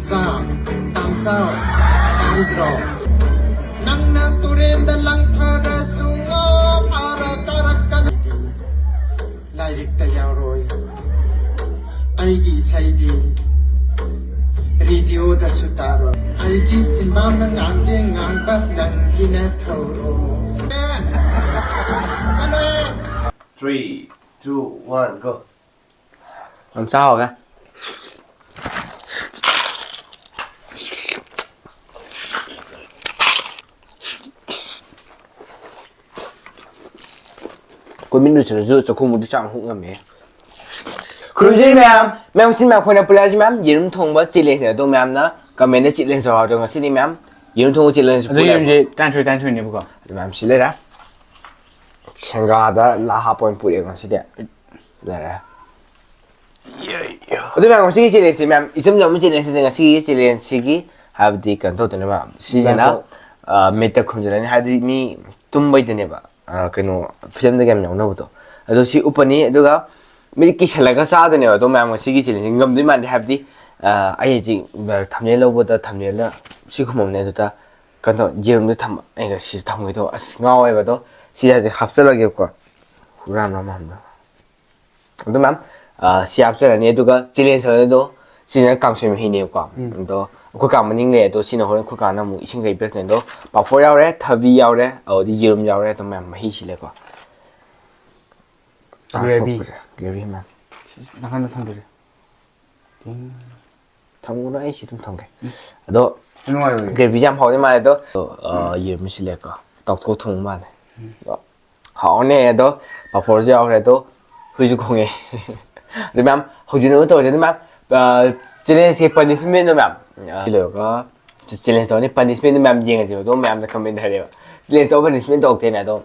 sa tam sao dari bro nang na turen dalang thara sungo para karakan lairik tayaroi aigi saidi radio da sutaro aigi simbam nangge ngangbat nangina thoro 3, 2, 1, go. Làm sao rồi Cô mình được giữ cho không một cái trang hụng mẹ. Cruise ma'am xin ma'am khuyên apply ma'am 이름 통보 찔리세요 또 ma'am 나 comment 찔리서 저 시니 ma'am 이름 통보 찔리서 이름 이제 단추 내 보고. ma'am 실례라. 생각하다 라하 포인트 뿌리는 것이야. 그래. 어디 ma'am 시기 찔리지 ma'am 이점 넘는 찔리는 내가 시기 찔리는 시기 하브디 간토드네 ma'am 시जना 메타 컴즈라니 하디미 tum바이드네 봐. 그노 필름되게 하면 나오나보다. 그래서 시 오빠니 누가 미리 살라가 싸드네요. 또 ma'am 시기 찔리는 감도 많이 하브디 아이지 탐내려보다 탐내려 시금 없네도다. 간토 이름도 탐 이거 시 탐고도 나와봐도 시야지 합설하겠고 후라나만 한다. 근데 맘 시합전에 누가 질린서도 진짜 강수면 해내고 또 국가만닝네 또 신의 호는 국가나 뭐 이신가 입력된도 바포 야오래 타비 야오래 어디 이름 야오래 또 맘 해실래고 그래비만 나간다 탐들이. 탐구나 이 시름 탐게 너 누가 그래비 잠 하고 말해도 이름 실래고 떡고 통만 họ nè đó bảo phổ giao này đó hơi chụp không nghe thì mắm hồi trước nữa tôi cho mắm cho nên cái punishment đó mắm rồi có cho nên tôi này punishment mắm gì cái đó mắm đã comment hay đấy cho nên tôi punishment đó thế này đó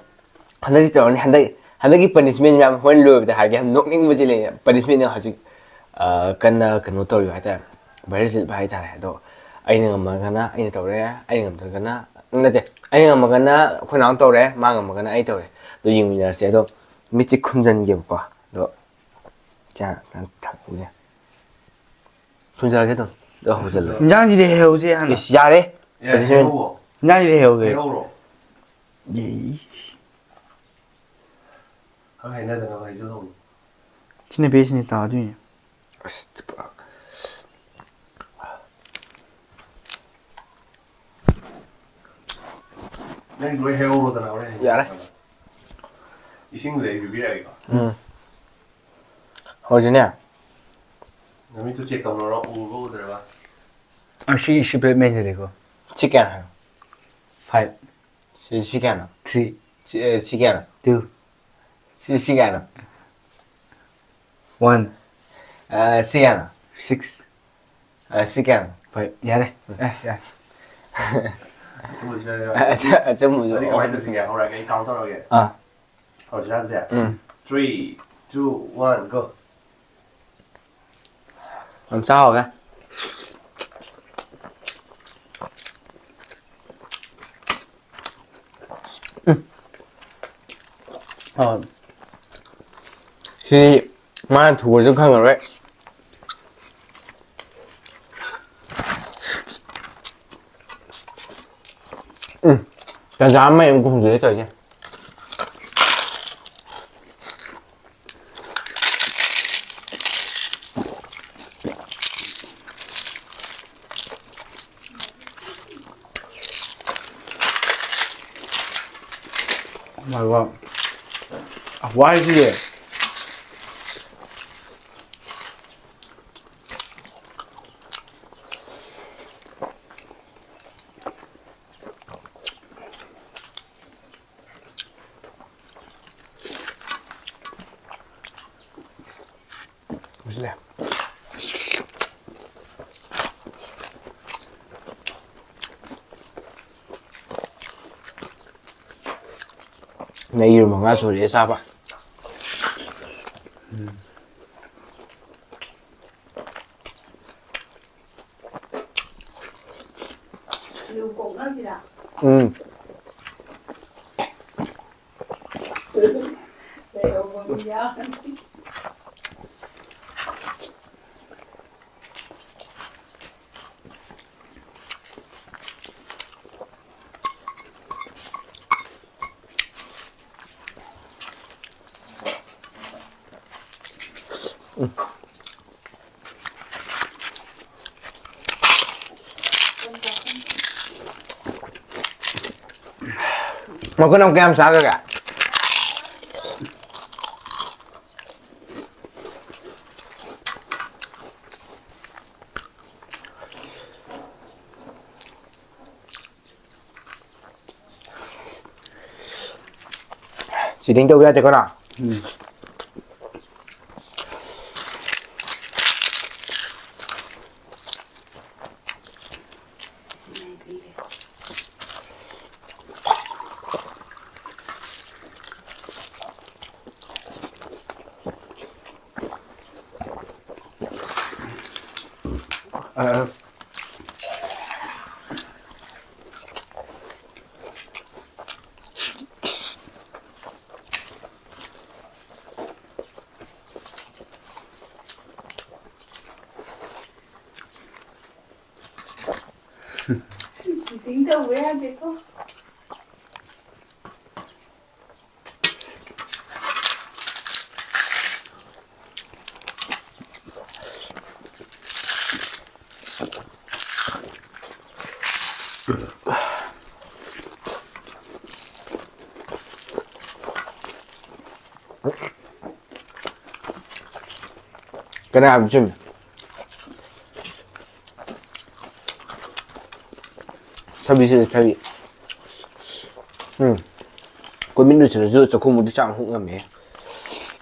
hắn đấy tôi hắn đấy cái punishment mắm huấn luyện để hai cái nốt những cái gì punishment nó 아직 cần nốt tôi phải ta bây giờ phải ta này đó anh mà cái na anh tôi đấy anh làm cái na nè chứ anh mà cái na khuyên ông tôi đấy mang mà cái na anh tôi 또 이민자세도 밑에 컴전 게봐 너 자, 난 그냥 손자게도 너 호절로 인장질이 해오지 하나. 야래 해오고. 인장질이 해오게. 해오로. 예. 한 해나 내가 해줘서. 진짜 배신이 다 아주니. 난 노래 해오로다 나오래. 야래 이 친구 내 비비라 이거. 호준이야 남이 또 책 담으러 오고 들어가. 아, 시 매제 되고. 치킨 5, 시간 3, 시간 2, 시간 1, 시간 6, 시간 5. 야래. 야. 친구 집에. 좀 어디 가만히 있으신 게 오라 게 강도라게. 아 어디 가야 돼? 3, 2, 1, go. làm sao rồi thì mai thủ của khăn rồi đấy cả giá mấy em cùng dưới trời nha my god. Why is it? 무슨 내 이름은 가소리에 잡아. Mà có nông kem sao cả. Chỉ tính đâu ra thì có nào. Chỉ tính đâu với em thì không. Cái này làm chim. 차비. 그 민두처럼 저 고무도 짱 홍감해.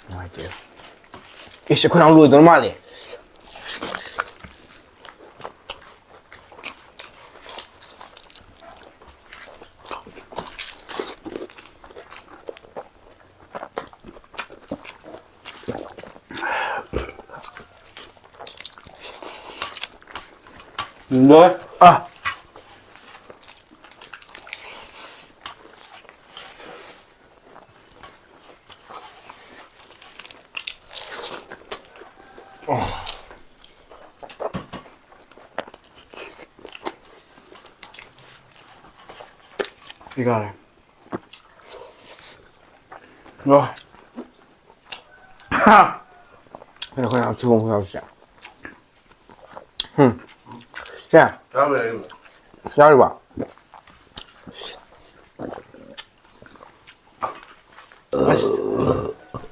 맞아요. 이씨 그냥 로이 normal. Rồi. 아. 이거 알아. rồi. 그냥 두번 보여주자. 자, Sabe, 잘 봐.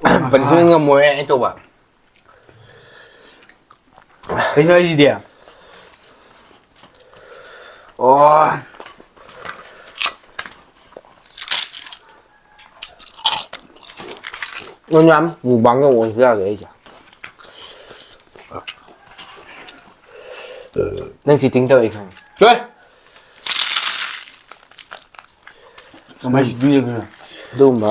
Bản thân mùi anh chụp à? Cái gì đi à? 와. nó nhắm một bằng cái nguồn ra cái gì nên chỉ tính đợi không Chơi. Mày chỉ đi rồi. đúng mà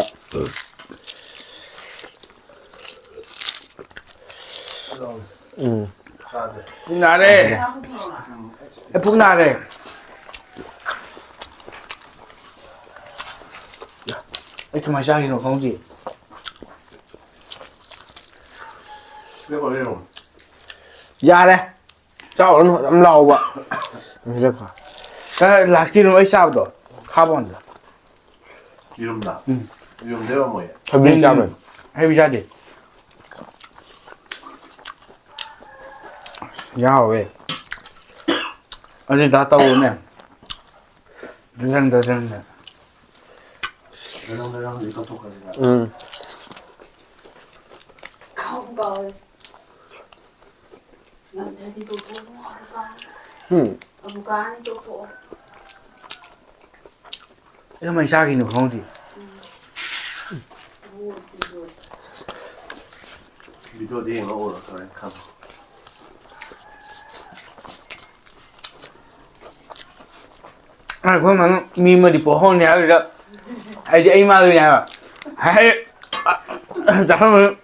Phúc nào đây? Em Phúc nào đây? Cái mà sao thì nó không gì? cái gọi là ra đây sao nó làm lâu vậy rất là Cái là cái nó ấy sao rồi? Carbon rồi. 이름다. 이름 내가 뭐야? hơi biến ra rồi Hay bị ra đi. Giao về. Ở đây đã tàu nè. Dần nè. 내랑 이거 똑같이. Không rồi. Làm thế thì tôi cũng hỏi con. Ông cá đi chỗ chỗ. Cái mà sao thì nó không gì? 미도 뒤에 먹으러 그래 가. À, không mà mi mà đi phố hôn nhà rồi đó. Ai mà rồi nhà mà. Hay. Chắc không.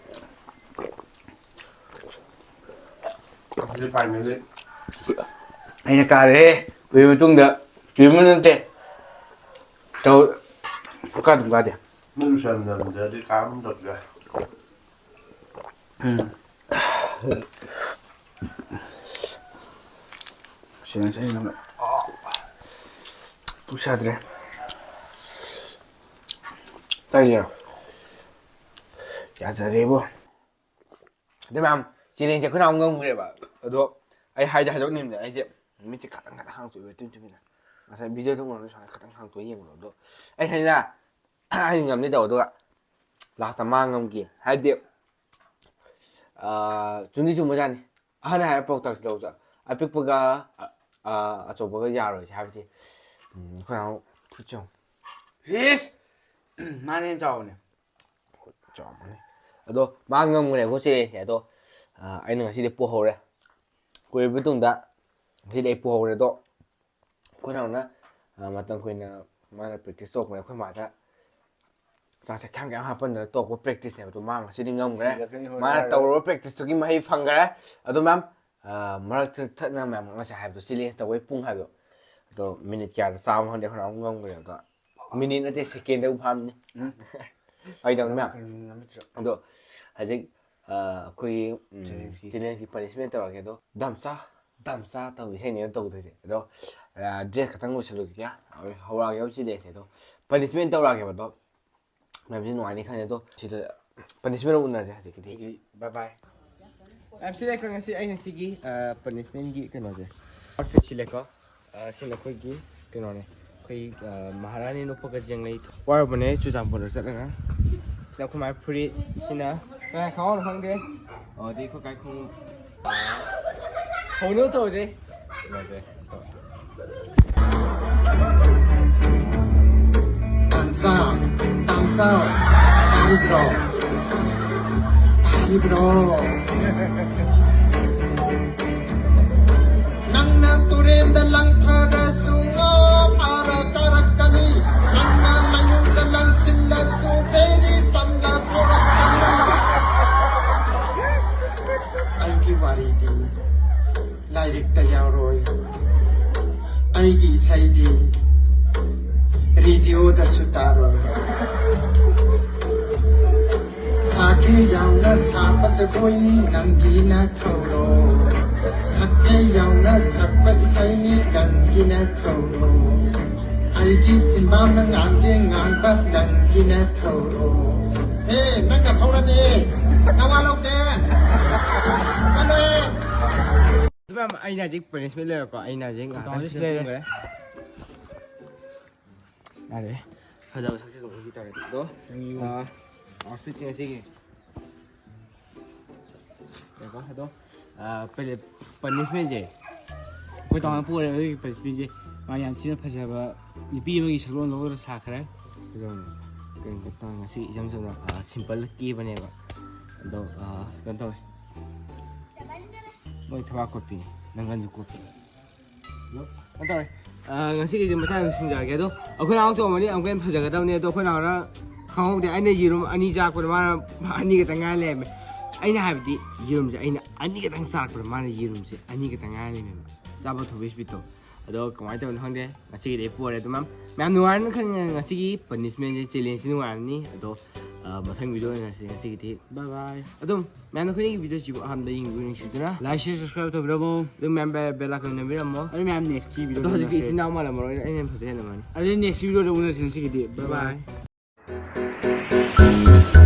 이제 빨면 Hay nhà cả đấy. Vì mà tung được. Vì mà nó tệ. Đâu. Có đúng cái gì? 누구 사람들은 이제 감도 줘. Sinan sa inyo. Puxa dre. Tayo. Ya sa rebo. đấy mà chị linh sẽ có nào ngông vậy bà ở đó ai hay hay đó niệm đấy ai sẽ mình chỉ cắt hàng tuổi với tuyên tuyên này mà sao bây giờ thông nó phải cắt hàng tuổi nhiều rồi đó ai hay là ꯑꯩꯅ ꯉꯝꯅꯤ ꯇꯧꯕꯗꯨꯒ last ꯃꯥ ꯉꯝꯈꯤ ꯍꯥꯏꯗꯤ ꯆꯨꯝꯗꯤ ꯆꯨꯝꯕꯖꯥꯠꯅꯤ ꯑꯍꯟ ꯍꯥꯏꯕ ꯄꯥꯎꯇꯥꯛꯁꯤ ꯂꯧꯖ ꯑꯄꯤꯛꯄꯒ ꯑꯆꯧꯕꯒ ꯌꯥꯔꯣꯏꯁꯦ ꯍꯥꯏꯕꯗꯤ ꯑꯩꯈꯣꯏ ꯅꯍꯥꯟ ꯐꯨꯠꯆꯧ ꯁꯤꯁ ꯃꯥꯅ ꯍꯦꯟꯅ ꯆꯥꯎꯕꯅꯦ ꯆꯥꯎꯕꯅꯤ ꯑꯗꯣ ꯃꯥ ꯉꯝꯈ꯭ꯔꯦꯀꯣ ꯆꯦꯂꯦꯟꯖꯁꯦ ꯑꯗꯣ ꯑꯩꯅ ꯉꯁꯤꯗꯤ ꯄꯣꯍꯧꯔꯦ ꯀꯨꯏꯔꯕ ꯃꯇꯨꯡꯗ ꯉꯁꯤꯗꯤ ꯑꯩ ꯄꯣꯍꯧꯔꯦ ꯑꯗꯣ ꯑꯩꯈꯣꯏ ꯅꯍꯥꯟꯅ ꯃꯇꯝ ꯀꯨꯏꯅ ꯃꯥꯅ ꯄ꯭ꯔꯦꯛꯇꯤꯁ ꯇꯧꯔꯛꯄꯅꯦ ꯑꯩꯈꯣꯏ ꯃꯥꯗ ꯆꯥꯛꯁꯦ ꯀꯌꯥꯝ ꯍꯥꯞꯄꯟꯗꯅ ꯇꯧꯔꯛꯄ ꯄ꯭ꯔꯦꯛꯇꯤꯁꯅꯦꯕ ꯑꯗꯣ ꯃꯥ ꯉꯁꯤꯗꯤ ꯉꯝꯈ꯭ꯔꯦ ꯃꯥꯅ ꯇꯧꯔꯨꯕ ꯄ꯭ꯔꯦꯛꯇꯤꯁꯇꯨꯒꯤ ꯃꯍꯩ ꯐꯪꯈ꯭ꯔꯦ ꯑꯗꯣ ꯃꯌꯥꯝ ꯃꯔꯛꯇ ꯊꯠꯅ ꯃꯌꯥꯝ ꯉꯁꯥꯏ ꯍꯥꯏꯕꯗꯣ ꯆꯦꯂꯦꯟꯖ ꯇꯧꯕꯩ ꯄꯨꯡ ꯍꯥꯏꯕꯗꯣ ꯑꯗꯣ ꯃꯤꯅꯤꯠ ꯀꯌꯥꯗ ꯆꯥꯕ ꯈꯪꯗꯦ ꯑꯩꯈꯣꯏꯅ ꯑꯃꯨꯛ ꯉꯝꯈ꯭ꯔꯦ ꯑꯗꯣ ꯃꯤꯅꯤꯠ ꯅꯠꯇꯦ ꯁꯦꯀꯦꯟꯗꯕꯨ ꯐꯥꯝꯅꯤ ꯑꯩꯗꯧꯅ ꯃꯌꯥꯝ ꯑꯗꯣ ꯍꯧꯖꯤꯛ ꯑꯩꯈꯣꯏꯒꯤ ꯆꯦꯂꯦꯟꯖꯀꯤ ꯄꯅꯤꯁꯃꯦꯟ ꯇꯧꯔꯒꯦ ꯑꯗꯣ ꯗꯝꯆꯥ ꯇꯧ ꯏꯁꯩꯅꯦꯅ ꯇꯧꯗꯣꯏꯁꯦ ꯑꯗꯣ ꯗ꯭ꯔꯦꯁ ꯈꯛꯇꯪ ꯂꯣꯏꯁꯤꯜꯂꯨꯒꯦ ꯍꯧꯔꯛꯑꯒꯦꯕ ꯆꯦꯂꯦꯟꯖꯁꯦ ꯑꯗꯣ ꯄꯅꯤꯁꯃꯦꯟ ꯇꯧꯔꯛꯑꯒꯦꯕ ꯑꯗꯣ ꯃꯌꯥꯝꯁꯤ ꯅꯨꯡꯉꯥꯏꯅꯤ ꯈꯜꯂꯦ ꯑꯗꯣ ꯁꯤꯗ ꯄꯅꯤꯁꯃꯦꯟ ꯎꯅꯔꯁꯦ ꯍꯧꯖꯤꯛꯀꯤꯗꯤ ꯕꯥꯏ ꯕꯥꯏ ꯁꯤꯗ ꯉꯁꯤ ꯑꯩꯅ ꯁꯤꯒꯤ ꯄꯅꯤꯁꯃꯦꯟꯒꯤ ꯀꯩꯅꯣꯁꯦ ꯑꯥꯎꯠꯐꯤꯠ ꯁꯤꯜꯂꯦꯀꯣ ꯁꯤꯅ ꯑꯩꯈꯣꯏꯒꯤ ꯀꯩꯅꯣꯅꯦ ꯑꯩꯈꯣꯏ ꯃꯍꯥꯔꯥꯅꯤ ꯅꯨꯄꯒ ꯖꯦꯡꯂꯩ ꯋꯥꯔꯕꯅꯦ ꯆꯨꯔꯆꯥꯟꯄꯨꯔꯗ ꯆꯠꯂꯒ ꯁꯤꯗ ꯑꯩꯈꯣꯏ ꯃꯥꯏ ꯐꯨꯔꯤꯠ ꯁꯤꯅ ꯀꯅꯥ ꯈꯪꯍꯧꯅꯣ ꯈꯪꯗꯦ ꯑꯗꯩ ꯑꯩꯈꯣꯏ ꯀꯥꯏ ꯈꯣꯡꯎꯞ ꯍꯧꯅꯕ ꯇꯧꯁꯦ ꯀꯩꯅꯣꯁꯦ Tamsa, Tali bro. Nangna turenda lang thara sungo para karakani. Nangna mayunda lang silla suberi sanga korakani. Aigi waridi, lairik tayaroy. Aigi isaidi. Radio da sutaro Sake yauna sapat koini nangi na thoro Sake yauna sapat saini nangi na thoro Aigi simba na ngamde ngambat nangi na thoro Hey, nanga thora ni Nawalok de Salo Ma'am, ay na jik punishment le ko ay na jik ngata Ada. Ada sakit tu kita ada. Tu. Outfit yang sini. देखो तो पहले punishment je. ꯑꯩꯈꯣꯏ ꯇꯧꯅ ꯄꯨꯔꯦ ꯑꯗꯨꯒꯤ ꯄ꯭ꯔꯤꯟꯁꯤꯄꯜꯁꯦ ꯃꯥ ꯌꯥꯝ ꯊꯤꯅ ꯐꯖꯕ ꯅꯨꯄꯤ ꯑꯃꯒꯤ ꯁꯛꯂꯣꯟ ꯂꯧꯔꯒ ꯁꯥꯈ꯭ꯔꯦ Itu kena kita ngasih jam sana simple kibane ba. Do kan tahu. Boy thwa kopi. Nangan ju kopi. Lo. Kan tahu. Ngasi cái mata sinjar cái đó ở khối nào cho mà đi ông quen phải giờ cái đâu nè tôi khối nào đó không thì anh này gì rồi anh đi ra của mà anh đi cái thằng ngay lên anh này hay bị gì rồi anh đi cái thằng sạc của mà gì rồi anh đi cái thằng ngay lên ra bao thu biết biết đó còn ai tôi không đấy ngasi cái đấy bùa đấy tụi mà nuôi nó không ngasi cái punishment challenge nuôi ní đó mà thành video này ngasi cái bye bye đó mà nó khơi cái video chỉ có ham đấy những video đó like share subscribe to video remember bell icon này biết không ꯑꯗꯨ ꯃꯌꯥꯝ next video đó là cái xin nào mà làm rồi anh em phải thế nào mà ꯑꯗꯨ next video ꯎꯅꯔꯁꯤ ꯉꯁꯤꯒꯤꯗꯤ bye bye bye bye